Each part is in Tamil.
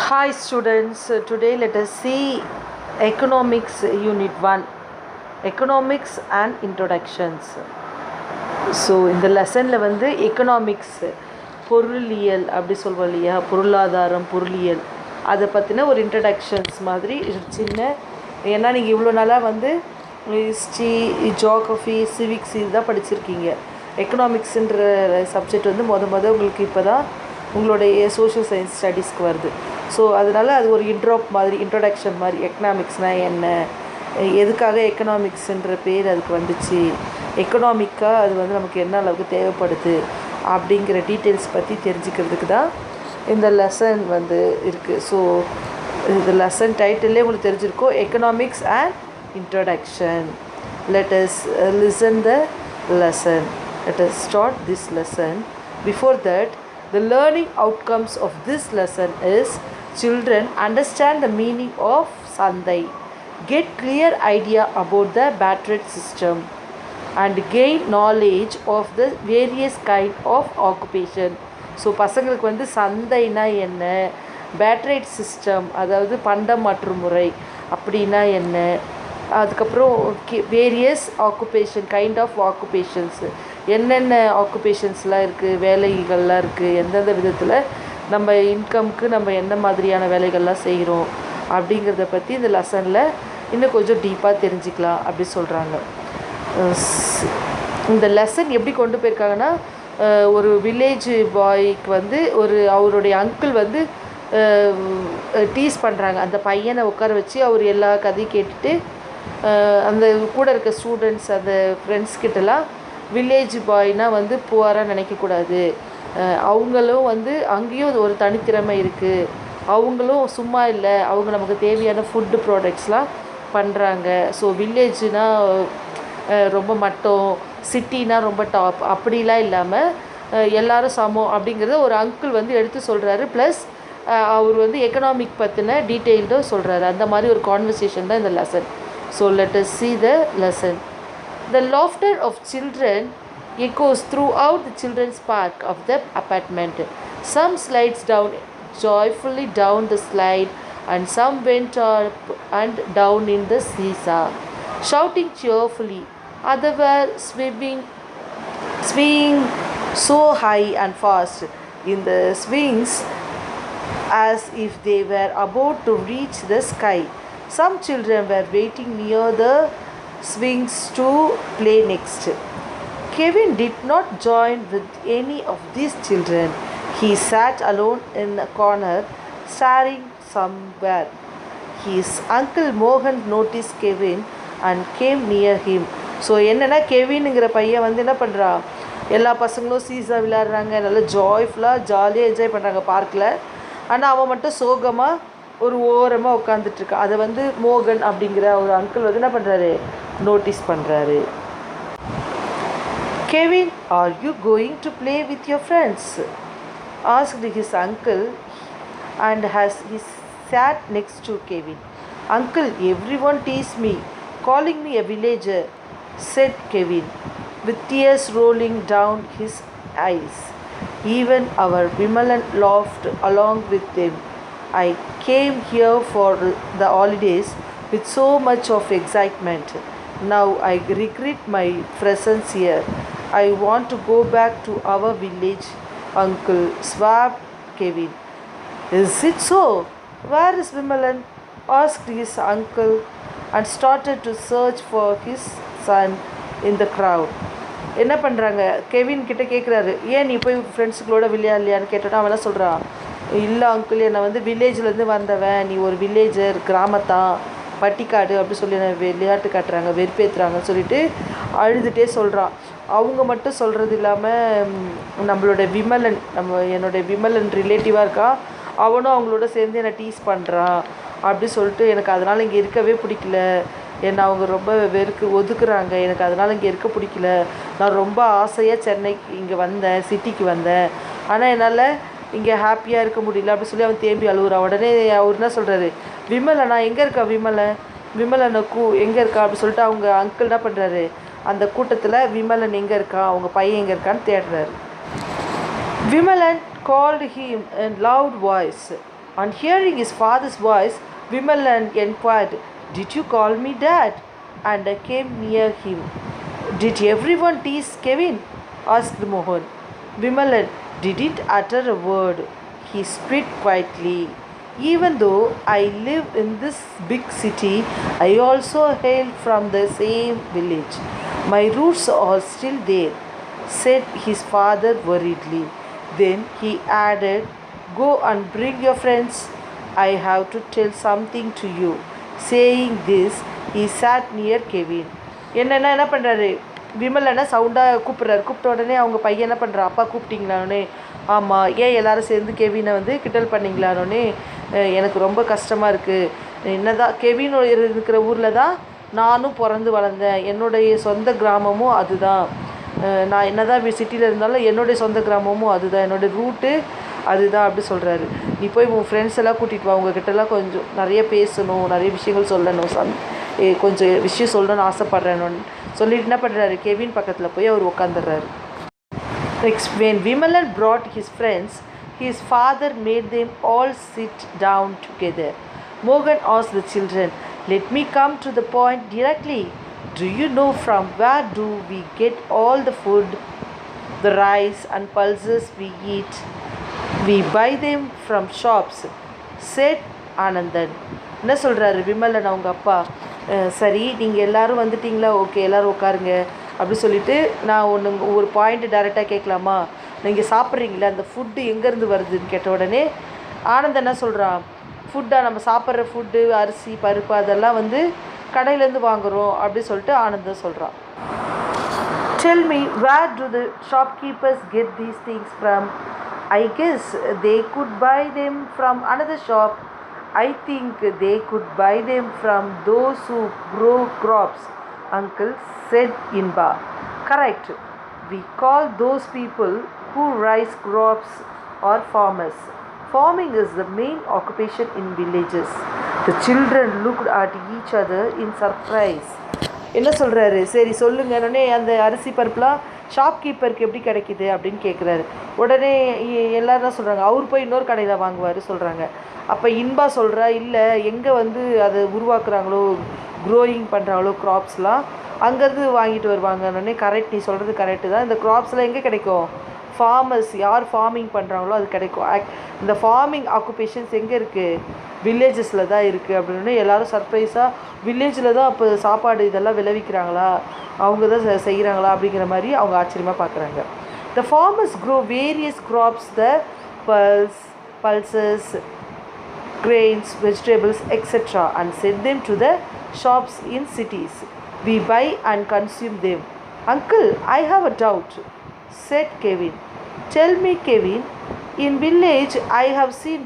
Hi students, today let us see Economics Unit 1, Economics and Introductions. So இந்த லெசனில் வந்து எக்கனாமிக்ஸ் பொருளியல் அப்படி சொல்வோம் இல்லையா, பொருளாதாரம் பொருளியல் அதை பற்றின ஒரு இன்ட்ரடக்ஷன்ஸ் மாதிரி சின்ன. ஏன்னா நீங்கள் இவ்வளோ நாளாக வந்து ஹிஸ்ட்ரி, ஜியோகிரஃபி, சிவிக்ஸ் இதுதான் படிச்சிருக்கீங்க. எக்கனாமிக்ஸுன்ற சப்ஜெக்ட் வந்து உங்களுக்கு இப்போ தான் உங்களுடைய சோஷியல் சயின்ஸ் ஸ்டடீஸ்க்கு வருது. ஸோ அதனால் அது ஒரு இன்ட்ரொடக்ஷன் மாதிரி. எக்கனாமிக்ஸ்னால் என்ன, எதுக்காக எக்கனாமிக்ஸுன்ற பேர் அதுக்கு வந்துச்சு, எக்கனாமிக்காக அது வந்து நமக்கு என்ன அளவுக்கு தேவைப்படுது அப்படிங்கிற டீட்டெயில்ஸ் பற்றி தெரிஞ்சுக்கிறதுக்கு தான் இந்த லெசன் வந்து இருக்குது. ஸோ இந்த லெசன் டைட்டிலே உங்களுக்கு தெரிஞ்சிருக்கும், economics and introduction. Let us listen the lesson. Let us start this lesson. Before that, the learning outcomes of this lesson is: children understand the meaning of Sandai, get clear idea about the barter system, and gain knowledge of the various kind of occupation. So பசங்களுக்கு வந்து சந்தைனா என்ன, பேட்ரேட் சிஸ்டம் அதாவது பண்டம் மாற்றும் முறை அப்படின்னா என்ன, அதுக்கப்புறம் வேரியஸ் ஆக்குபேஷன், கைண்ட் ஆஃப் ஆக்குபேஷன்ஸு, என்னென்ன ஆக்குபேஷன்ஸ்லாம் இருக்குது, வேலைகள்லாம் இருக்குது, எந்தெந்த விதத்தில் நம்ம இன்கம்க்கு நம்ம என்ன மாதிரியான வேலைகள்லாம் செய்கிறோம் அப்படிங்கிறத பற்றி இந்த லெசனில் இன்னும் கொஞ்சம் டீப்பாக தெரிஞ்சுக்கலாம் அப்படி சொல்கிறாங்க. இந்த லெசன் எப்படி கொண்டு போயிருக்காங்கன்னா, ஒரு வில்லேஜ் பாய்க்கு வந்து அவருடைய அங்கிள் வந்து டீஸ் பண்ணுறாங்க. அந்த பையனை உட்கார வச்சு அவர் எல்லா கதையும் கேட்டுட்டு அந்த கூட இருக்க ஸ்டூடெண்ட்ஸ், அந்த ஃப்ரெண்ட்ஸ்கிட்டலாம் வில்லேஜ் பாய்னால் வந்து புவராக நினைக்கக்கூடாது, அவங்களும் வந்து அங்கேயும் ஒரு தனித்திறமை இருக்குது, அவங்களும் சும்மா இல்லை, அவங்க நமக்கு தேவையான ஃபுட்டு ப்ராடக்ட்ஸ்லாம் பண்ணுறாங்க. ஸோ வில்லேஜ்னால் ரொம்ப மட்டம், சிட்டினா ரொம்ப டாப் அப்படிலாம் இல்லாமல் எல்லோரும் சமம் அப்படிங்கிறத ஒரு அங்கிள் வந்து எடுத்து சொல்கிறாரு. ப்ளஸ் அவர் வந்து எக்கனாமிக் பற்றின டீட்டெயில்டும் சொல்கிறாரு. அந்த மாதிரி ஒரு கான்வர்சேஷன் தான் இந்த lesson. So let us see the lesson. The laughter of children echoes throughout the children's park of the apartment. Some slides down joyfully down the slide, and some went up and down in the seesaw, shouting cheerfully. Others were swinging so high and fast in the swings as if they were about to reach the sky. Some children were waiting near the swings to play next. Kevin did not join with any of these children. He sat alone in a corner, staring somewhere. His uncle Mohan noticed Kevin and came near him. So என்னென்னா, கெவின்ங்கிற பையன் வந்து என்ன பண்ணுறான், எல்லா பசங்களும் சீசா விளையாடுறாங்க, நல்லா ஜாலியாக என்ஜாய் பண்ணுறாங்க பார்க்கில். ஆனால் அவன் மட்டும் சோகமாக ஒரு ஓரமாக உட்காந்துட்ருக்கான். அதை வந்து மோகன் அப்படிங்கிற ஒரு அங்கிள் வந்து என்ன பண்ணுறாரு, நோட்டீஸ் பண்ணுறாரு. Kevin, are you going to play with your friends? Asked his uncle, and as he sat next to Kevin. Uncle, everyone tease me, calling me a villager, said Kevin, with tears rolling down his eyes. Even our Vimalan laughed along with them. I came here for the holidays with so much of excitement. Now I regret my presence here. I want to go back to our village, Uncle, swabbed Kevin. Is it so? Where is Vimalan? Asked his uncle, and started to search for his son in the crowd. என்ன பண்ணுறாங்க, கெவின் கிட்டே கேட்குறாரு, ஏன் நீ போய் ஃப்ரெண்ட்ஸுங்களோட விளையாடலையான்னு கேட்டோன்னா அவன் என்ன சொல்கிறான், இல்லை அங்கிள், என்னை வந்து வில்லேஜ்லேருந்து வந்தவன், நீ ஒரு வில்லேஜர், கிராமத்தான், பட்டிக்காடு அப்படி சொல்லி என்னை விளையாட்டு காட்டுறாங்க, வெறுப்பேற்றுறாங்கன்னு சொல்லிட்டு அழுதுகிட்டே சொல்கிறான். அவங்க மட்டும் சொல்கிறது இல்லாமல் நம்மளோட விமலன், என்னோடய விமலன் ரிலேட்டிவாக இருக்கான், அவனும் அவங்களோட சேர்ந்து என்னை டீஸ் பண்ணுறான் அப்படி சொல்லிட்டு, எனக்கு அதனால் இங்கே இருக்கவே பிடிக்கல, என்னை அவங்க ரொம்ப ஒதுக்குறாங்க, எனக்கு அதனால் இங்கே இருக்க பிடிக்கல, நான் ரொம்ப ஆசையாக சென்னைக்கு இங்கே வந்தேன், சிட்டிக்கு வந்தேன், ஆனால் என்னால் இங்கே ஹாப்பியாக இருக்க முடியல அப்படி சொல்லி அவன் தேம்பி அழுகுறான். உடனே அவர் என்ன சொல்கிறாரு, விமலனா எங்கே இருக்கா, விமலனை எங்கே இருக்கா அப்படி சொல்லிட்டு அவங்க அங்கிள் என்ன பண்ணுறாரு, அந்த கூட்டத்தில் விமலன் எங்கே இருக்கான், அவங்க பையன் எங்கே இருக்கான்னு தேடுறாரு. Vimalan called him in loud voice. On hearing his father's voice, Vimalan inquired, "Did you call me dad?" And I came near him. "Did everyone tease Kevin?" asked Mohan. Vimalan didn't utter a word. He spit quietly. "Even though I live in this big city, I also hail from the same village. My roots are still there," said his father worriedly. Then he added, "Go and bring your friends. I have to tell something to you." Saying this, he sat near Kevin. என்ன பண்ணுறாரு, விமலனை சவுண்டாக கூப்பிட்றாரு. கூப்பிட்ட உடனே அவங்க பையன் என்ன பண்ணுறான், "அப்பா கூப்பிட்டீங்களானே?" "ஆமாம்." "ஏன் எல்லோரும் சேர்ந்து கெவினை கிண்டல் பண்ணிங்களானோடனே?" "எனக்கு ரொம்ப கஷ்டமாக இருக்குது. என்னதான் கெவின் இருக்கிற ஊரில் தான் நானும் பிறந்து வளர்ந்தேன். என்னுடைய சொந்த கிராமமும் அதுதான். நான் என்ன தான் சிட்டியில் இருந்தாலும் என்னுடைய சொந்த கிராமமும் அதுதான். என்னோடய ரூட்டு அதுதான்." அப்படி சொல்கிறாரு. "நீ போய் உன் ஃப்ரெண்ட்ஸ் எல்லாம் கூட்டிகிட்டு வா. உங்ககிட்டலாம் கொஞ்சம் நிறைய பேசணும், நிறைய விஷயங்கள் சொல்லணும், கொஞ்சம் விஷயம் சொல்லணும்னு ஆசைப்பட்றேன்னு சொல்லிட்டு என்ன பண்ணுறாரு, கெவின் பக்கத்தில் போய் அவர் உட்காந்துடுறாரு. Next, when Vimalan brought his friends, his father made them all sit down together. Mohan asked the children, "Let me come to the point directly. Do you know from where do we get all the food, the rice and pulses we eat? We buy them from shops," said Anandan. என்ன சொல்கிறாரு விமலன் அவங்க அப்பா, "சரி, நீங்கள் எல்லோரும் வந்துட்டிங்களா? ஓகே, எல்லோரும் உட்காருங்க." அப்படி சொல்லிவிட்டு, "நான் ஒரு பாயிண்ட் டைரெக்டாக கேட்கலாமா? நீங்கள் சாப்பிட்றீங்களா, அந்த ஃபுட்டு எங்கேருந்து வருதுன்னு?" கேட்ட உடனே ஆனந்த் என்ன சொல்கிறான், "ஃபுட்டாக நம்ம சாப்பிட்ற ஃபுட்டு, அரிசி பருப்பு அதெல்லாம் கடையிலேருந்து வாங்குகிறோம்." அப்படி சொல்லிட்டு ஆனந்த் சொல்கிறான். "Tell me, where do the shopkeepers get these things from? I guess they could buy them from another shop. I think they could buy them from those who grow crops," uncle said Inba. "Correct. We call those people who raise crops or farmers. Farming is the main occupation in villages." The children looked at each other in surprise. என்ன சொல்கிறாரு, "சரி சொல்லுங்கன்னே அந்த அரிசி பருப்புலாம் ஷாப்கீப்பருக்கு எப்படி கிடைக்கிது?" அப்படின்னு கேட்குறாரு. உடனே எல்லோரும் என்ன சொல்கிறாங்க, "அவர் போய் இன்னொரு கடையில் வாங்குவார்" சொல்கிறாங்க. அப்போ இன்பா சொல்கிறா, "இல்லை, எங்கே அதை உருவாக்குறாங்களோ, க்ரோயிங் பண்ணுறாங்களோ க்ராப்ஸ்லாம், அங்கேருந்து வாங்கிட்டு வருவாங்கன்னே." "கரெக்ட், நீ சொல்கிறது கரெக்டு தான். இந்த க்ராப்ஸ்லாம் எங்கே கிடைக்கும்? ஃபார்மர்ஸ் யார் ஃபார்மிங் பண்ணுறாங்களோ அது கிடைக்கும். இந்த ஃபார்மிங் ஆக்குபேஷன்ஸ் எங்கே இருக்குது? வில்லேஜஸில் தான் இருக்குது." அப்படின்னு எல்லோரும் சர்ப்ரைஸாக, வில்லேஜில் தான் அப்போ சாப்பாடு இதெல்லாம் விளைவிக்கிறாங்களா, அவங்க தான் செய்கிறாங்களா அப்படிங்கிற மாதிரி அவங்க ஆச்சரியமாக பார்க்குறாங்க. "The farmers grow various crops, the pulses, grains, vegetables, etc., and send them to the shops in cities. We buy and consume them." "Uncle, I have a doubt," said Kevin. "Tell me, Kevin. In village, I have seen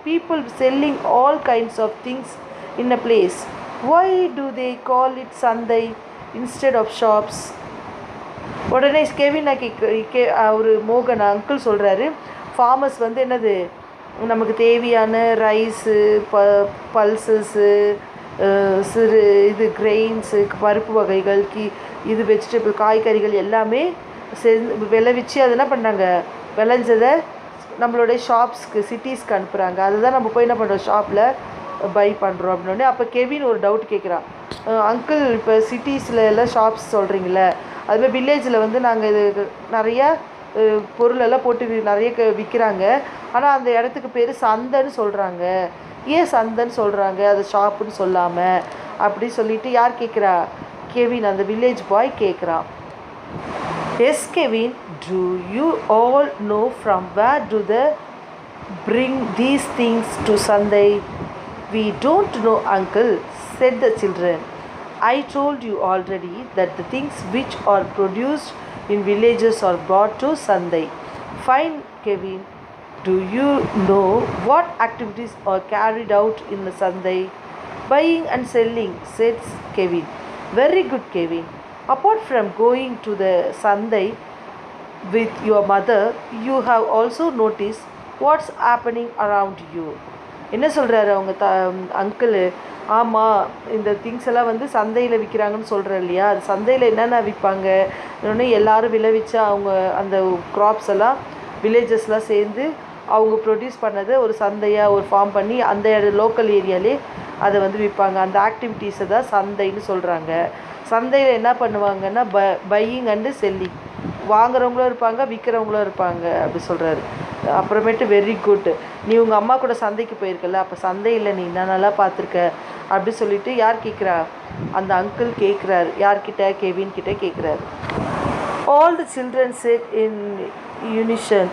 people selling all kinds of things in a place. Why do they call it Sandai instead of shops?" உடனே கெவின் அவர் மோகன் அங்கிள் சொல்கிறாரு, ஃபார்மர்ஸ் என்னது, நமக்கு தேவையான ரைஸு, பல்சஸ்ஸு, சிறு கிரெயின்ஸு, பருப்பு வகைகள், இது வெஜிடபிள், காய்கறிகள் எல்லாமே விளைவிச்சு அது என்ன பண்ணுறாங்க, விளைஞ்சதை நம்மளுடைய ஷாப்ஸ்க்கு, சிட்டிஸ்க்கு அனுப்புகிறாங்க. அதுதான் நம்ம போய் என்ன பண்ணுறோம், ஷாப்பில் பை பண்ணுறோம் அப்படின்னோடனே அப்போ கெவின் ஒரு டவுட் கேட்குறான், "அங்கிள், இப்போ சிட்டிஸில் எல்லாம் ஷாப்ஸ் சொல்கிறீங்களே, அதுமாதிரி வில்லேஜில் நாங்கள் இது நிறையா பொருளெல்லாம் போட்டு நிறைய விற்கிறாங்க. ஆனால் அந்த இடத்துக்கு பேர் சந்தைன்னு சொல்கிறாங்க. ஏன் சந்தைன்னு சொல்கிறாங்க, அது ஷாப்புன்னு சொல்லாமல்?" அப்படி சொல்லிவிட்டு யார் கேட்குறா, கெவின், அந்த வில்லேஜ் பாய் கேட்குறான். "Yes, Kevin. Do you all know from where do they bring these things to Sunday?" "We don't know, uncle," said the children. "I told you already that the things which are produced in villages are brought to Sunday." "Fine, Kevin. Do you know what activities are carried out in the Sunday?" "Buying and selling," said Kevin. "Very good, Kevin. Apart from going to the Sunday with your mother, you have also noticed what's happening around you." என்ன சொல்கிறாரு அவங்க அங்கிள், "ஆமாம், இந்த திங்ஸ் எல்லாம் சந்தையில் விற்கிறாங்கன்னு சொல்கிறேன் இல்லையா, அது சந்தையில் என்னென்ன விற்பாங்க, இன்னொன்று எல்லோரும் விளைவிச்சா அவங்க அந்த க்ராப்ஸ் எல்லாம் வில்லேஜஸ்லாம் சேர்ந்து அவங்க ப்ரொடியூஸ் பண்ணதை ஒரு சந்தையாக ஒரு ஃபார்ம் பண்ணி அந்த லோக்கல் ஏரியாலே அதை வந்து விற்பாங்க. அந்த ஆக்டிவிட்டீஸை தான் சந்தைன்னு சொல்கிறாங்க. சந்தையில் என்ன பண்ணுவாங்கன்னா பையிங் அண்டு செல்லிங், வாங்குறவங்களும் இருப்பாங்க விற்கிறவங்களும் இருப்பாங்க அப்படி சொல்கிறாரு. அப்புறமேட்டு வெரி குட், நீ உங்கள் அம்மா கூட சந்தைக்கு போயிருக்கல, அப்போ சந்தையில் நீ நல்லா பார்த்துருக்க அப்படி சொல்லிட்டு யார் கேட்குறா, அந்த அங்கிள் கேட்குறாரு. யார்கிட்ட, கெவின் கிட்ட கேட்குறாரு. All the children said in unison,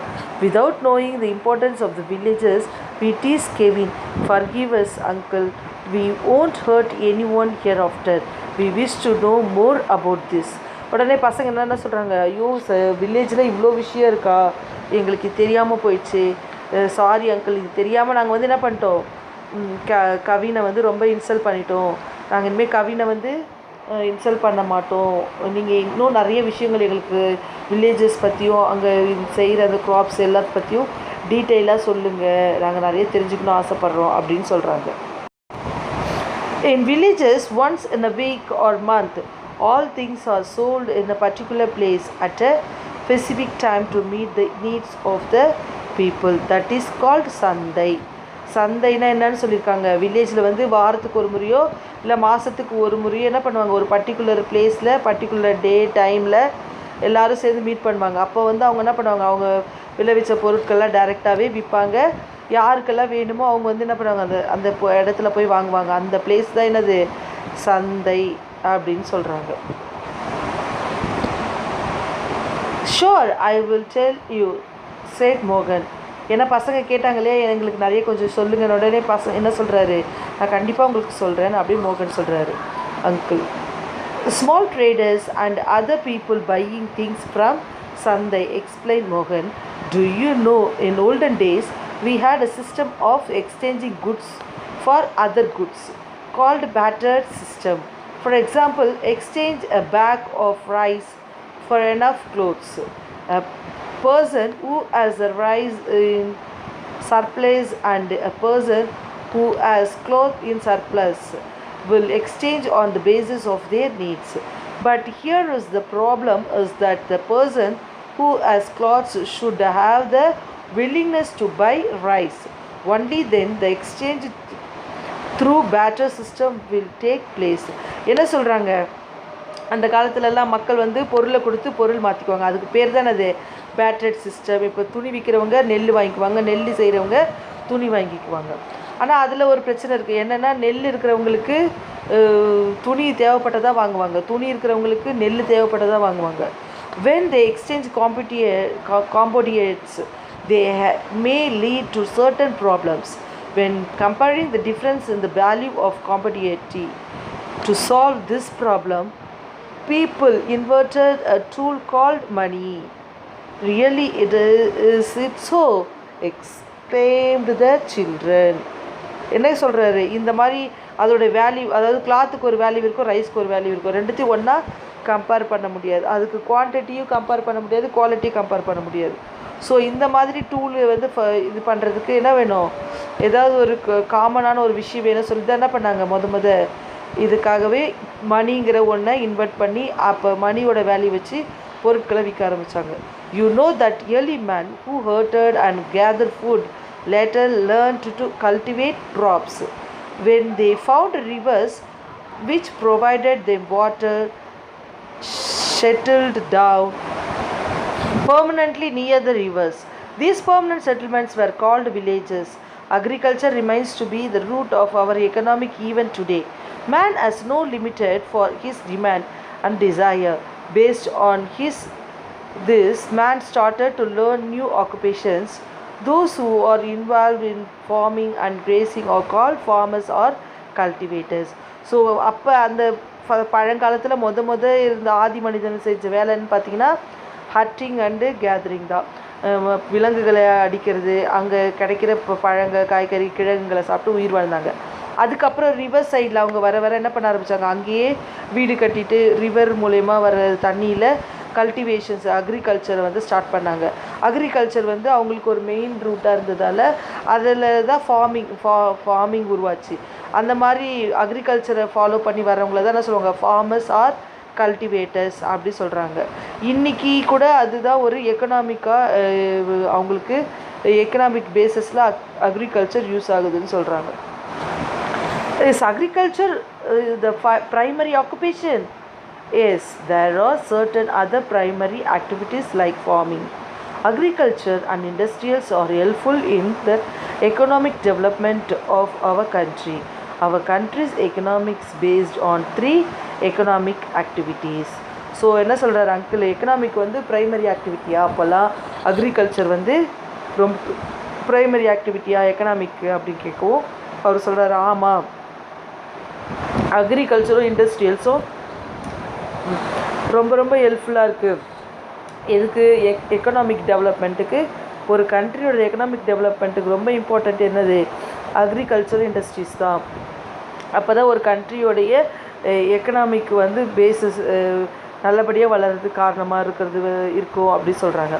without knowing the importance of the villages, we teased Kevin, "Forgive us, uncle. We won't hurt anyone hereafter. We wish to know more about this." உடனே பசங்க என்னென்ன சொல்கிறாங்க, ஐயோ வில்லேஜில் இவ்வளோ விஷயம் இருக்கா, எங்களுக்கு தெரியாமல் போயிடுச்சு, சாரி அங்கிள், இது தெரியாமல் நாங்கள் வந்து என்ன பண்ணிட்டோம், கவினை வந்து ரொம்ப இன்சல்ட் பண்ணிட்டோம், நாங்கள் இனிமேல் கவினை வந்து இன்சல்ட் பண்ண மாட்டோம், நீங்கள் இன்னும் நிறைய விஷயங்கள் எங்களுக்கு வில்லேஜஸ் பற்றியும் அங்கே செய்கிற அந்த க்ராப்ஸ் எல்லாத்த பற்றியும் டீட்டெயிலாக சொல்லுங்கள், நாங்கள் நிறைய தெரிஞ்சுக்கணும் ஆசைப்பட்றோம் அப்படின்னு சொல்கிறாங்க. In villages, once in a week or month, all things are sold in a particular place at a specific time to meet the needs of the people. That is called சந்தை. சந்தைனா என்னன்னு சொல்லியிருக்காங்க, வில்லேஜில் வந்து வாரத்துக்கு ஒரு முறையோ இல்லை மாதத்துக்கு ஒரு முறையோ என்ன பண்ணுவாங்க, ஒரு பர்டிகுலர் பிளேஸில் பர்டிகுலர் டே டைமில் எல்லோரும் சேர்ந்து மீட் பண்ணுவாங்க. அப்போ வந்து அவங்க என்ன பண்ணுவாங்க, அவங்க விளைவிச்ச பொருட்கள்லாம் டைரெக்டாகவே விற்பாங்க. யாருக்கெல்லாம் வேணுமோ அவங்க வந்து என்ன பண்ணுவாங்க, அந்த அந்த இடத்துல போய் வாங்குவாங்க. அந்த பிளேஸ் தான் என்னது, சந்தை அப்படின்னு சொல்கிறாங்க. Sure I will tell you said மோகன். ஏன்னா பசங்க கேட்டாங்களே எங்களுக்கு நிறைய கொஞ்சம் சொல்லுங்க, உடனே பசங்க என்ன சொல்கிறாரு, நான் கண்டிப்பாக உங்களுக்கு சொல்கிறேன் அப்படின்னு மோகன் சொல்கிறாரு. Uncle, small traders and other people buying things from சந்தை, எக்ஸ்பிளைன் மோகன். To you know, in olden days we had a system of exchanging goods for other goods called barter system. For example, exchange a bag of rice for enough clothes. A person who has a rice in surplus and a person who has cloth in surplus will exchange on the basis of their needs. But here is the problem, is that the person who has clothes should have the willingness to buy rice. Only then the exchange through barter system will take place. என்ன சொல்கிறாங்க, அந்த காலத்துலலாம் மக்கள் வந்து பொருளை கொடுத்து பொருள் மாற்றிக்குவாங்க, அதுக்கு பேர் தான் அது பேட்டர்ட் சிஸ்டம். இப்போ துணி விற்கிறவங்க நெல் வாங்கிக்குவாங்க, நெல் செய்கிறவங்க துணி வாங்கிக்குவாங்க. ஆனால் அதில் ஒரு பிரச்சனை இருக்குது, என்னென்னா நெல் இருக்கிறவங்களுக்கு துணி தேவைப்பட்டதாக வாங்குவாங்க, துணி இருக்கிறவங்களுக்கு நெல் தேவைப்பட்டதாக வாங்குவாங்க. When they exchange commodities, they may lead to certain problems. When comparing the difference in the value of commodity, to solve this problem, people invented a tool called money. Really, is it so? Exclaimed the children. என்ன சொல்கிறாரு, இந்த மாதிரி அதோட வேல்யூ, அதாவது கிளாத்துக்கு ஒரு வேல்யூ இருக்கும், ரைஸ்க்கு ஒரு வேல்யூ இருக்கும், ரெண்டுத்தையும் ஒன்றா கம்பேர் பண்ண முடியாது, அதுக்கு குவான்டிட்டியும் கம்பேர் பண்ண முடியாது, குவாலிட்டியும் கம்பேர் பண்ண முடியாது. ஸோ இந்த மாதிரி டூல் வந்து இது பண்ணுறதுக்கு என்ன வேணும், ஏதாவது ஒரு காமனான ஒரு விஷயம் வேணும் சொல்லி தான் என்ன பண்ணாங்க, இதுக்காகவே மணிங்கிற ஒன்றை இன்வெர்ட் பண்ணி அப்போ மணியோட வேல்யூ வச்சு பொருட்களை விற்க ஆரம்பித்தாங்க. You know that early man who herded and gathered food later learned to cultivate crops. When they found rivers which provided them water, settled down permanently near the rivers. These permanent settlements were called villages. Agriculture remains to be the root of our economic even today. Man has no limited for his demand and desire. Based on this, man started to learn new occupations. Those who are involved in farming and grazing are called farmers or cultivators. So அப்போ அந்த பழங்காலத்தில் இருந்த ஆதி மனிதன் செஞ்ச வேலைன்னு பார்த்தீங்கன்னா ஹட்டிங் அண்டு கேதரிங் தான். விலங்குகளை அடிக்கிறது, அங்கே கிடைக்கிற காய்கறி கிழங்குகளை சாப்பிட்டு உயிர் வாழ்ந்தாங்க. அதுக்கப்புறம் ரிவர் சைடில் அவங்க வர என்ன பண்ண ஆரம்பித்தாங்க, அங்கேயே வீடு கட்டிட்டு ரிவர் மூலயமா வர தண்ணியில் கல்டிவேஷன்ஸ் அக்ரிகல்ச்சரை வந்து ஸ்டார்ட் பண்ணாங்க. அக்ரிகல்ச்சர் வந்து அவங்களுக்கு ஒரு மெயின் ரூட்டாக இருந்ததால் அதில் தான் ஃபார்மிங் உருவாச்சு. அந்த மாதிரி அக்ரிகல்ச்சரை ஃபாலோ பண்ணி வரவங்கள தான் என்ன சொல்லுவாங்க, ஃபார்மர்ஸ் ஆர் கல்டிவேட்டர்ஸ் அப்படி சொல்கிறாங்க. இன்றைக்கி கூட அதுதான் ஒரு எக்கனாமிக்காக அவங்களுக்கு எக்கனாமிக் பேஸஸில் அக்ரிகல்ச்சர் யூஸ் ஆகுதுன்னு சொல்கிறாங்க. Is agriculture the primary occupation? Yes, there are certain other primary activities like farming. Agriculture and industrials are helpful in the economic development of our country. Our country's economics based on 3 economic activities. So என்ன சொல்கிறார் அங்கிள், எக்கனாமிக் வந்து ப்ரைமரி ஆக்டிவிட்டியா, அப்போல்லாம் அக்ரிகல்ச்சர் வந்து ரொம்ப ப்ரைமரி ஆக்டிவிட்டியா எக்கனாமிக்கு அப்படின்னு கேட்கவும் அவர் சொல்கிறார், ஆமாம், அக்ரிகல்ச்சரும் இண்டஸ்ட்ரியல்ஸும் ரொம்ப ரொம்ப ஹெல்ப்ஃபுல்லாக இருக்குது. எதுக்கு? எக்கனாமிக் டெவலப்மெண்ட்டுக்கு. ஒரு கண்ட்ரியோட எக்கனாமிக் டெவலப்மெண்ட்டுக்கு ரொம்ப இம்பார்ட்டண்ட் என்னது? அக்ரிகல்ச்சர் இண்டஸ்ட்ரீஸ் தான். அப்போ தான் ஒரு கண்ட்ரியோடைய எக்கனாமிக் வந்து பேஸஸ் நல்லபடியாக வளர்கிறதுக்கு காரணமாக இருக்கும் அப்படி சொல்கிறாங்க.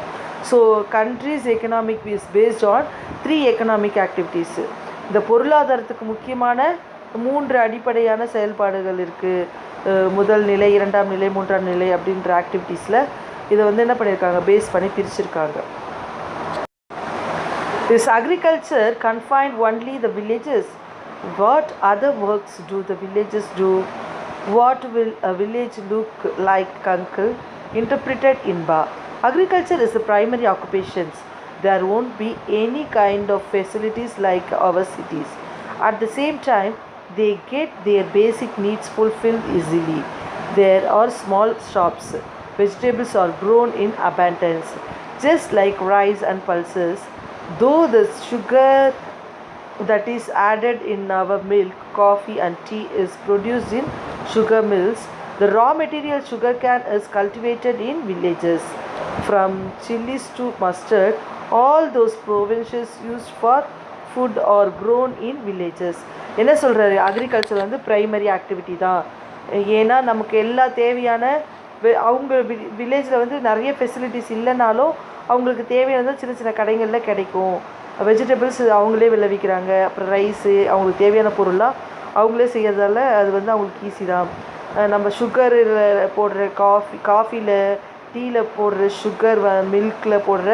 So countries economic is based on 3 economic activities. இந்த பொருளாதாரத்துக்கு முக்கியமான 3 அடிப்படையான செயல்பாடுகள் இருக்குது. முதல் நிலை, 2ஆம் நிலை, 3ஆம் நிலை அப்படின்ற ஆக்டிவிட்டீஸில் இதை வந்து என்ன பண்ணியிருக்காங்க, பேஸ் பண்ணி பிரிச்சிருக்காங்க. Is agriculture confined only the villages? What other works do the villages do? What will a village look like, uncle? Interpreted Inba. Agriculture is the primary occupations. There won't be any kind of facilities like our cities. At the same time, they get their basic needs fulfilled easily. There are small shops. Vegetables are grown in abundance, just like rice and pulses. Though the sugar that is added in our milk, coffee and tea is produced in sugar mills, the raw material sugarcane is cultivated in villages. From chilies to mustard, all those provisions used for food are grown in villages. என்ன சொல்கிறாரு, அக்ரிகல்ச்சர் வந்து ப்ரைமரி ஆக்டிவிட்டி தான். ஏன்னா நமக்கு எல்லா தேவையான அவங்க வில்லேஜில் வந்து நிறைய ஃபெசிலிட்டிஸ் இல்லைனாலும் அவங்களுக்கு தேவையானது சின்ன சின்ன கடைகளில் கிடைக்கும். வெஜிடபிள்ஸ் அவங்களே விளைவிக்கிறாங்க. அப்புறம் ரைஸு, அவங்களுக்கு தேவையான பொருளாக அவங்களே செய்கிறதால அது வந்து அவங்களுக்கு ஈஸி தான். நம்ம சுகரில் போடுற காஃபியில், டீயில் போடுற சுகர், மில்கில் போடுற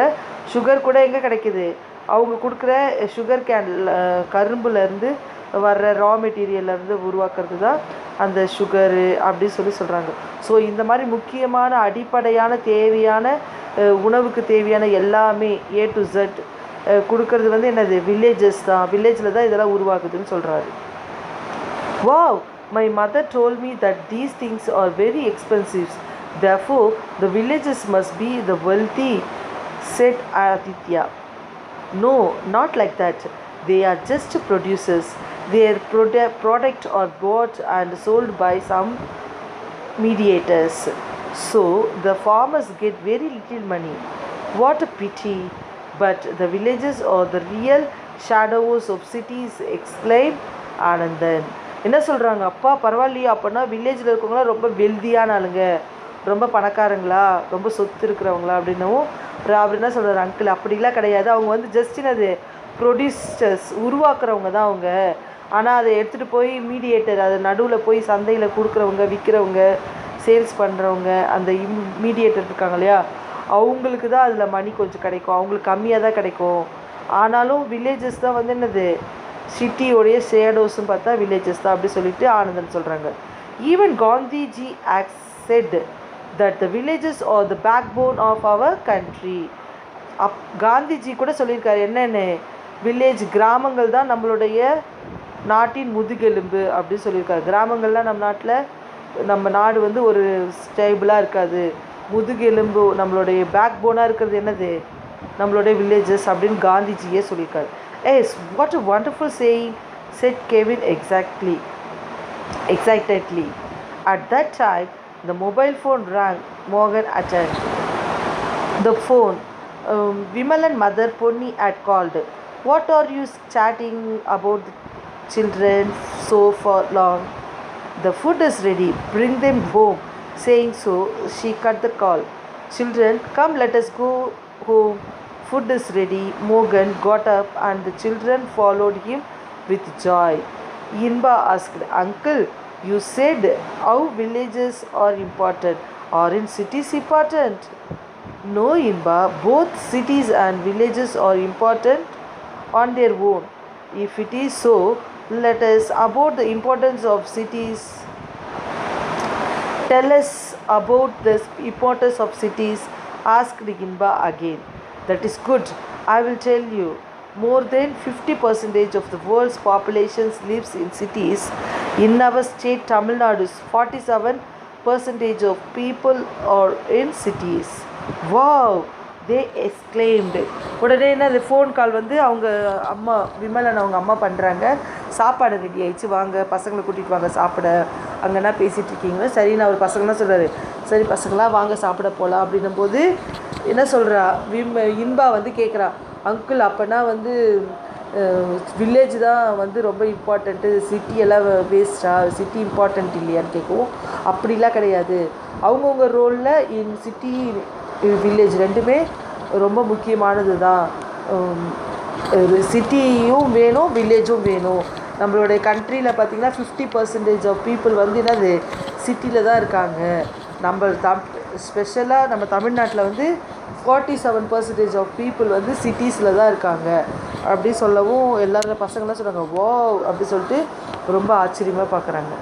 சுகர் கூட எங்கே கிடைக்கிது? அவங்க கொடுக்குற சுகர் கரும்புலேருந்து வர்ற ரா மெட்டீரியல்லேருந்து உருவாக்குறது தான் அந்த சுகரு அப்படி சொல்கிறாங்க. ஸோ இந்த மாதிரி முக்கியமான அடிப்படையான தேவையான உணவுக்கு தேவையான எல்லாமே A to Z கொடுக்கறது வந்து என்னது? வில்லேஜஸ் தான். வில்லேஜில் தான் இதெல்லாம் உருவாக்குதுன்னு சொல்கிறாரு. Wow, my mother told me that these things are very expensive. Therefore, the villages must be the wealthy, said Aditya. No, not like that. They are just producers. Their product are bought and sold by some mediators. So, the farmers get very little money. What a pity. But the villages are the real shadows of cities, exclaimed Anandan. என்ன சொல்கிறாங்க, அப்பா பரவாயில்லையா, அப்போனா வில்லேஜில் இருக்கவங்களாம் ரொம்ப வெல்தியான ஆளுங்க, ரொம்ப பணக்காரங்களா, ரொம்ப சொத்து இருக்கிறவங்களா அப்படின்னவும் அவர் என்ன சொல்கிறார், அங்கிள் அப்படிலாம் கிடையாது. அவங்க வந்து ஜஸ்ட் என்னது ப்ரொடியூசர்ஸ், உருவாக்குறவங்க தான் அவங்க. ஆனால் அதை எடுத்துகிட்டு போய் மீடியேட்டர், அது நடுவில் போய் சந்தையில் கொடுக்குறவங்க, விற்கிறவங்க, சேல்ஸ் பண்ணுறவங்க, அந்த மீடியேட்டர் இருக்காங்க இல்லையா, அவங்களுக்கு தான் அதில் மணி கொஞ்சம் கிடைக்கும். அவங்களுக்கு கம்மியாக தான் கிடைக்கும். ஆனாலும் வில்லேஜஸ் தான் வந்து என்னது சிட்டியோடைய ஷேடோஸ்ன்னு பார்த்தா வில்லேஜஸ் தான் அப்படி சொல்லிட்டு ஆனந்தன் சொல்கிறாங்க. Even Gandhiji said that the villages are the backbone of our country. Gandhiji கூட சொல்லியிருக்காரு என்னென்னு, வில்லேஜ் கிராமங்கள் தான் நம்மளுடைய நாட்டின் முதுகெலும்பு அப்படின்னு சொல்லியிருக்காரு. கிராமங்கள்லாம் நம்ம நாடு வந்து ஒரு ஸ்டேபிளாக இருக்காது. முதுகெலும்பு நம்மளுடைய பேக் போனாக இருக்கிறது என்னது, நம்மளுடைய வில்லேஜஸ் அப்படின்னு காந்திஜியே சொல்லியிருக்காரு. Yes, what a wonderful saying, said Kevin excitedly. At that time, the mobile phone rang. Morgan attended the phone. Vimalan mother Ponni had called. What are you chatting about the children so for long? The food is ready. Bring them home. Saying so, she cut the call. Children, come, let us go home. Food is ready. Morgan got up and the children followed him with joy. Inba asked, Uncle, you said how villages are important. Are in cities important? No, Inba, both cities and villages are important on their own. If it is so, let us about the importance of cities. Tell us about the importance of cities, asked Inba again. That is good. I will tell you. More than 50% of the world's population lives in cities. In our state, Tamil Nadu, 47% of people are in cities. Wow! They exclaimed. உடனே என்ன அந்த ஃபோன் கால் வந்து அவங்க அம்மா விமலன் அவங்க அம்மா பண்ணுறாங்க. சாப்பாடு ரெடி ஆயிடுச்சு, வாங்க பசங்களை கூட்டிகிட்டு வாங்க சாப்பிட. அங்கேனா பேசிகிட்டு இருக்கீங்க. சரி, நான் ஒரு பசங்களாம் சொல்கிறாரு, சரி பசங்களா வாங்க சாப்பிட போகலாம் அப்படின்னும் போது என்ன சொல்கிறா இன்பா வந்து கேட்குறா, அங்கிள் அப்போனா வந்து வில்லேஜ் தான் வந்து ரொம்ப இம்பார்ட்டண்ட்டு, சிட்டியெல்லாம் வேஸ்ட்டா, சிட்டி இம்பார்ட்டண்ட் இல்லையான்னு கேட்கவும், அப்படிலாம் கிடையாது. அவங்கவுங்க ரோலில் இன் சிட்டி வில்லேஜ் ரெண்டுமே ரொம்ப முக்கியமானது தான். சிட்டியும் வேணும், வில்லேஜும் வேணும். நம்மளுடைய கண்ட்ரியில் பார்த்திங்கன்னா 50% ஆஃப் பீப்புள் வந்து என்னது சிட்டியில் தான் இருக்காங்க. நம்ம ஸ்பெஷலாக நம்ம தமிழ்நாட்டில் வந்து 47% ஆஃப் பீப்புள் வந்து சிட்டிஸில் தான் இருக்காங்க அப்படி சொல்லவும் எல்லாரும் பசங்களாம் சொல்கிறாங்க, வா அப்படி சொல்லிட்டு ரொம்ப ஆச்சரியமாக பார்க்குறாங்க.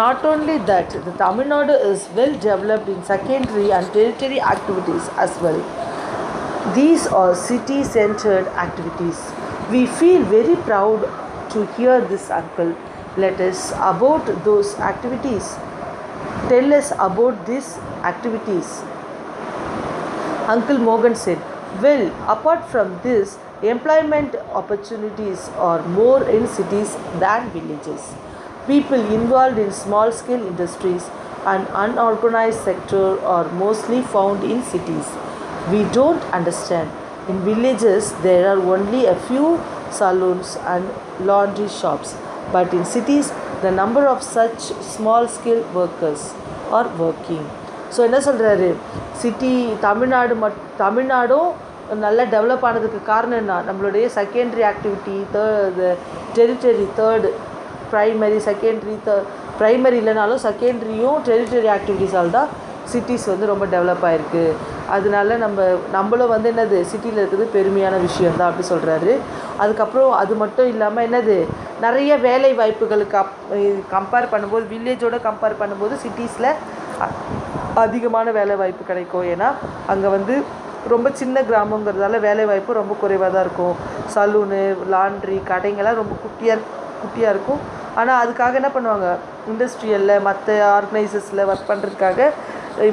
Not only that, the Tamil Nadu is well developed in secondary and tertiary activities as well. These are city-centered activities. We feel very proud to hear this, uncle. Let us about those activities. Tell us about these activities. Uncle Mogan said, well, apart from this, employment opportunities are more in cities than villages. People involved in small-scale industries and unorganized sector are mostly found in cities. We don't understand. In villages, there are only a few saloons and laundry shops. But in cities, the number of such small-scale workers are working. So என்ன சொல்கிறாரு, சிட்டி தமிழ்நாடும் நல்லா டெவலப் ஆனதுக்கு காரணம் என்ன, நம்மளுடைய secondary activity, territory, third primary, secondary, primary இல்லைனாலும் செகண்டரியும் டெரிட்டரி ஆக்டிவிட்டீஸால் தான் சிட்டிஸ் வந்து ரொம்ப டெவலப் ஆகிருக்கு. அதனால நம்மளும் வந்து என்னது சிட்டியில் இருக்கிறது பெருமையான விஷயந்தான் அப்படி சொல்கிறாரு. அதுக்கப்புறம் அது மட்டும் இல்லாமல் என்னது நிறைய வேலை வாய்ப்புகளுக்கு கம்பேர் பண்ணும்போது, வில்லேஜோடு கம்பேர் பண்ணும்போது சிட்டிஸில் அதிகமான வேலை வாய்ப்பு கிடைக்கும். ஏன்னா அங்கே வந்து ரொம்ப சின்ன கிராமங்கிறதால வேலை வாய்ப்பு ரொம்ப குறைவாக தான் இருக்கும். சலூனு, லாண்ட்ரி, கடைங்கள்லாம் ரொம்ப குட்டியாக இருக்கும். ஆனால் அதுக்காக என்ன பண்ணுவாங்க, இண்டஸ்ட்ரியலில் மற்ற ஆர்கனைசஸில் ஒர்க் பண்ணுறதுக்காக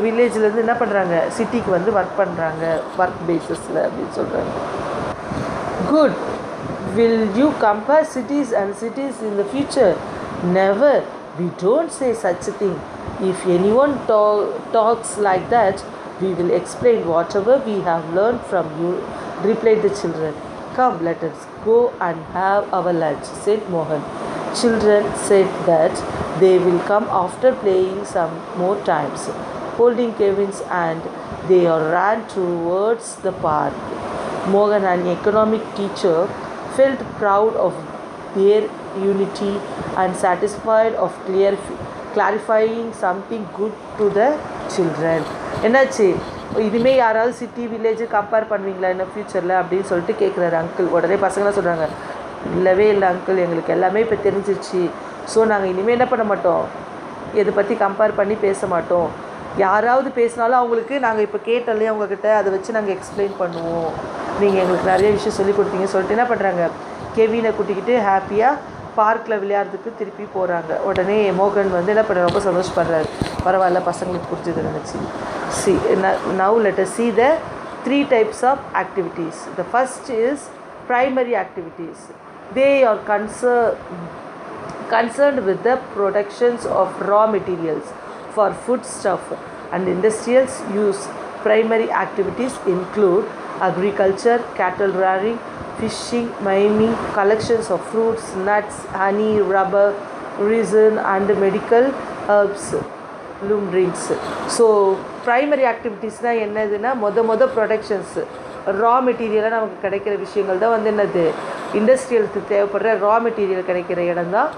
வில்லேஜ்லேருந்து என்ன பண்ணுறாங்க, சிட்டிக்கு வந்து ஒர்க் பண்ணுறாங்க, ஒர்க் பேஸஸில் அப்படின்னு சொல்கிறாங்க. Good. Will you compare cities and cities in the future? Never. We don't say such a thing. If anyone talks like that, we will explain whatever we have learned from you, replied the children. Come, let us go and have our lunch, said Mohan. Children said that they will come after playing some more times. Holding Kevin's hand, they ran towards the park. Mohan, an economic teacher, felt proud of their unity and satisfied of clarifying something good to the children. என்னாச்சு, இனிமேல் யாராவது சிட்டி வில்லேஜ் கம்பேர் பண்ணுவீங்களா இன்னும் ஃப்யூச்சரில் அப்படின்னு சொல்லிட்டு கேட்குறாரு அங்கிள். உடனே பசங்களாம் சொல்கிறாங்க, இல்லவே இல்லை அங்கிள், எங்களுக்கு எல்லாமே இப்போ தெரிஞ்சிருச்சு. ஸோ நாங்கள் இனிமேல் என்ன பண்ண மாட்டோம், இதை பற்றி கம்பேர் பண்ணி பேச மாட்டோம். யாராவது பேசினாலும் அவங்களுக்கு நாங்கள் இப்போ கேட்டோம்லையே அவங்கக்கிட்ட அதை வச்சு நாங்கள் எக்ஸ்பிளைன் பண்ணுவோம். நீங்கள் எங்களுக்கு நிறைய விஷயம் சொல்லி கொடுத்தீங்க சொல்லிட்டு என்ன பண்ணுறாங்க, கெவினை கூட்டிக்கிட்டு ஹாப்பியாக பார்க்கில் விளையாடுறதுக்கு திருப்பி போகிறாங்க. உடனே மோகன் வந்து என்ன பண்ண ரொம்ப சந்தோஷப்படுறாரு. பரவாயில்ல, பசங்களுக்கு பிடிச்சது நினச்சி. Now let us see the 3 types of activities. The first is primary activities. They are concerned with the productions of raw materials for foodstuff and industrial use. Primary activities include agriculture, cattle rearing, fishing, mining, collections of fruits, nuts, honey, rubber, resin and medical herbs, lumberings. So primary ஆக்டிவிட்டீஸ்னால் என்னதுன்னா ப்ரொடக்ஷன்ஸ், ரா மெட்டீரியலாக நமக்கு கிடைக்கிற விஷயங்கள் தான் வந்து என்னது இண்டஸ்ட்ரியலுக்கு தேவைப்படுற ரா மெட்டீரியல் கிடைக்கிற இடம் தான்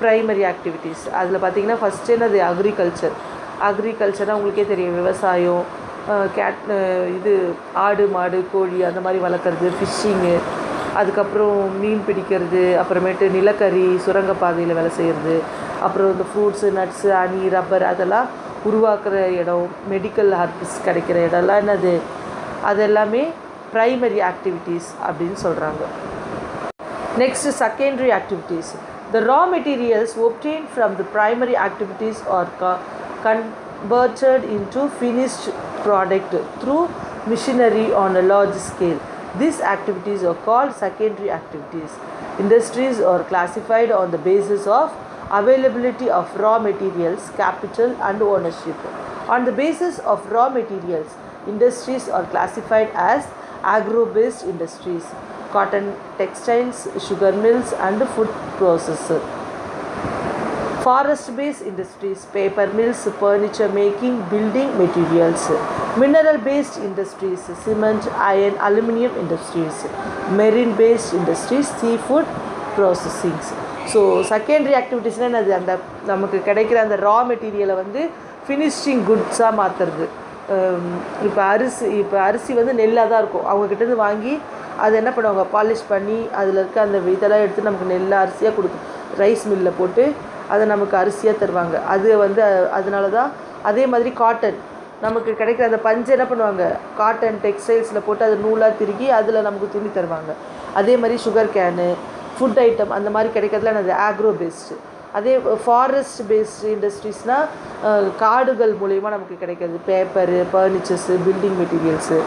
ப்ரைமரி ஆக்டிவிட்டீஸ். அதில் பார்த்திங்கன்னா ஃபஸ்ட்டு என்னது அக்ரிகல்ச்சர்னால் உங்களுக்கே தெரியும், விவசாயம், இது ஆடு மாடு கோழி அந்த மாதிரி வளர்க்குறது, ஃபிஷ்ஷிங்கு, அதுக்கப்புறம் மீன் பிடிக்கிறது, அப்புறமேட்டு நிலக்கரி சுரங்கப்பாதையில் வேலை செய்கிறது, அப்புறம் இந்த ஃப்ரூட்ஸு நட்ஸு ஹனி ரப்பர் அதெல்லாம் உருவாக்குற இடம், மெடிக்கல் ஹர்ப்ஸ் கிடைக்கிற இடம்லாம் என்னது, அதெல்லாமே ப்ரைமரி ஆக்டிவிட்டீஸ் அப்படின்னு சொல்கிறாங்க. Next secondary activities. The raw materials obtained from the primary activities are converted into finished product through machinery on a large scale. These activities are called secondary activities. Industries are classified on the basis of availability of raw materials, capital and ownership. On the basis of raw materials, industries are classified as agro-based industries, cotton, textiles, sugar mills and food processor. Forest-based industries, paper mills, furniture making, building materials. Mineral-based industries, cement, iron, aluminium industries. Marine-based industries, seafood processing. So secondary ஆக்டிவிட்டீஸ்னால் என்னது, அந்த நமக்கு கிடைக்கிற அந்த ரா மெட்டீரியலை வந்து ஃபினிஷிங் குட்ஸாக மாற்றுறது. இப்போ அரிசி வந்து நெல்லாக தான் இருக்கும், அவங்கக்கிட்டேருந்து வாங்கி அதை என்ன பண்ணுவாங்க, பாலிஷ் பண்ணி அதில் இருக்க அந்த இதெல்லாம் எடுத்து நமக்கு நெல்லாக அரிசியாக கொடுக்கும், ரைஸ் மில்லில் போட்டு அதை நமக்கு அரிசியாக தருவாங்க. அது வந்து அதனால தான். அதே மாதிரி காட்டன், நமக்கு கிடைக்கிற அந்த பஞ்சு என்ன பண்ணுவாங்க, காட்டன் டெக்ஸ்டைல்ஸில் போட்டு அதை நூலாக திருகி அதில் நமக்கு துணி தருவாங்க. அதே மாதிரி சுகர் கேனு, ஃபுட் ஐட்டம் அந்த மாதிரி கிடைக்கிறதுல என்னது ஆக்ரோ பேஸ்டு. அதே ஃபாரஸ்ட் பேஸ்டு இண்டஸ்ட்ரீஸ்னால் காடுகள் மூலயமா நமக்கு கிடைக்கிறது, paper, furnitures, building materials.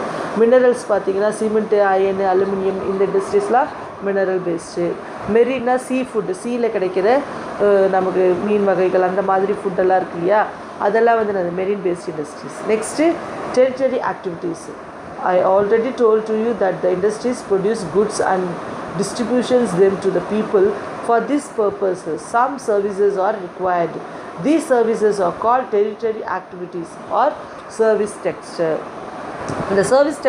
Minerals பார்த்திங்கன்னா சிமெண்ட்டு, அயனு, அலுமினியம், இந்த இண்டஸ்ட்ரீஸ்லாம் மினரல் பேஸ்டு. மெரினா சீ ஃபுட்டு, சீயில் கிடைக்கிற நமக்கு மீன் வகைகள் அந்த மாதிரி ஃபுட்டெல்லாம் இருக்கு இல்லையா, அதெல்லாம் வந்து என்னது marine paste industries. Next territory activities. I already told to you that the industries produce goods and distributions them to the people. For this purpose, some services are required. These services are called tertiary activities or service sector. The service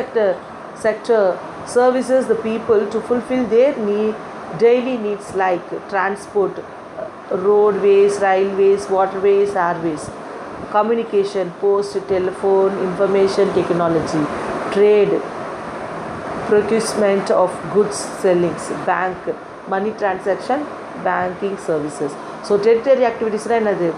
sector services the people to fulfill their daily needs like transport, roadways, railways, waterways, airways, communication, post, telephone, information technology, trade, procurement of goods, sellings, bank, money transaction, banking services. So tertiary ஆக்டிவிட்டீஸ்னால் என்னது,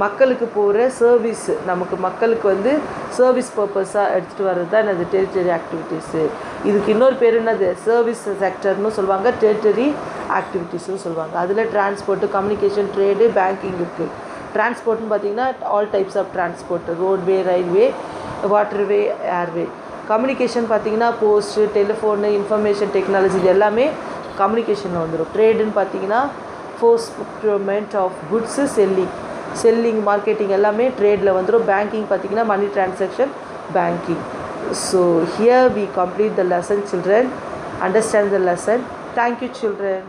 மக்களுக்கு போகிற சர்வீஸ், நமக்கு மக்களுக்கு வந்து சர்வீஸ் பர்பஸாக எடுத்துகிட்டு வர்றது தான் என்னது டெரிட்டரி ஆக்டிவிட்டீஸு. இதுக்கு இன்னொரு பேர் என்னது சர்வீஸ் செக்டர்னு சொல்லுவாங்க, டெரிட்டரி ஆக்டிவிட்டீஸ்னு சொல்லுவாங்க. அதில் டிரான்ஸ்போர்ட்டு, கம்யூனிகேஷன், ட்ரேடு, பேங்கிங் இருக்குது. டிரான்ஸ்போர்ட்னு பார்த்திங்கன்னா all types of transport, roadway, railway, waterway, airway. Communication பார்த்திங்கன்னா போஸ்ட்டு, டெலிஃபோனு, இன்ஃபர்மேஷன் டெக்னாலஜி, இது எல்லாமே கம்யூனிகேஷனில் வந்துடும். ட்ரேடுன்னு பார்த்திங்கன்னா procurement of goods, selling marketing எல்லாமே ட்ரேடில் வந்துடும். பேங்கிங் பார்த்திங்கன்னா money transaction, banking. So here we complete the lesson children. Understand the lesson. Thank you children.